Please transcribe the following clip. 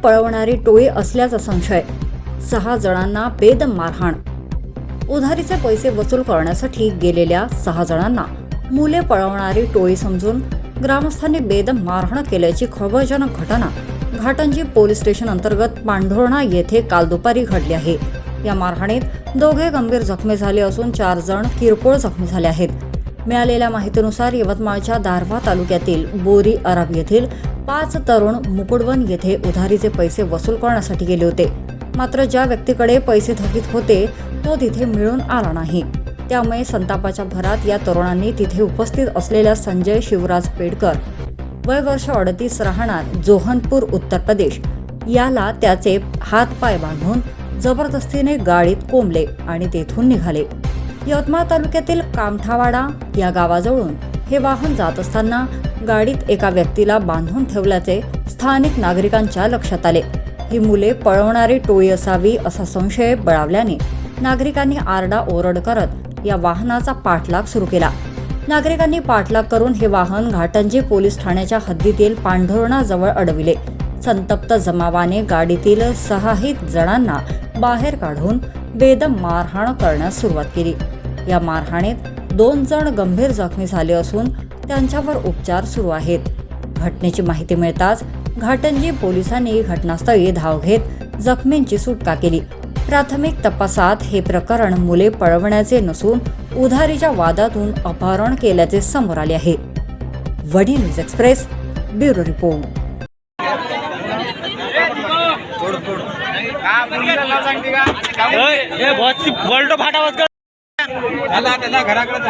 पळवणारी टोळी असल्याचा संशय, 6 जणांना बेदम मारहाण। उधारीचे पैसे वसूल करण्यासाठी गेलेल्या 6 जणांना मुले पळवणारी टोळी समजून ग्रामस्थांनी बेदम मारहाण केल्याची खळबळजनक घटना घाटंजी पोलीस स्टेशन अंतर्गत पांढोर्णा येथे काल दुपारी घडली आहे। या मारहाणीत 2 गंभीर जखमी झाले असून 4 जण किरकोळ जखमी झाले आहेत। मिळालेल्या माहितीनुसार यवतमाळच्या दारव्हा तालुक्यातील बोरी अरब येथील 5 तरुण मुकुडवन येथे उधारीचे पैसे वसूल करण्यासाठी गेले होते। मात्र ज्या व्यक्तीकडे पैसे थकीत होते तो तिथे मिळून आला नाही। त्यामुळे संतापाच्या भरात या तरुणांनी तिथे उपस्थित असलेल्या संजय शिवराज पेडकर, वय वर्ष 38, राहणार जोहनपूर, उत्तर प्रदेश, याला त्याचे हातपाय बांधून जबरदस्तीने गाडीत कोंबले आणि तेथून निघाले। यवतमाळ तालुक्यातील कामठावाडा या गावाजवळून हे वाहन जात असताना गाडीत एका व्यक्तीला बांधून ठेवल्याचे स्थानिक नागरिकांच्या लक्षात आले। ही मुले पळवणारी टोळी असावी असा संशय बळावल्याने नागरिकांनी आरडाओरड करत या वाहनाचा पाठलाग सुरू केला। नागरिकांनी पाठलाग करून हे वाहन घाटंजी पोलीस ठाण्याच्या हद्दीतील पांढोर्णा जवळ अडविले। संतप्त जमावाने गाडीतील 6 जणांना बाहेर काढून बेदम मारहाण करण्यास सुरुवात केली। या मारहाणीत 2 जण गंभीर जखमी झाले असून त्यांच्यावर उपचार सुरू आहेत। घटनेची माहिती मिळताच घाटंजी पोलिसांनी घटनास्थळी धाव घेत जखमींची सुटका केली। प्राथमिक तपासात हे प्रकरण मुले पळवण्याचे नसून उधारीच्या वादातून अपहरण केल्याचे समोर आले आहे। वडी न्यूज एक्सप्रेस, ब्युरो रिपोर्ट। घराकडे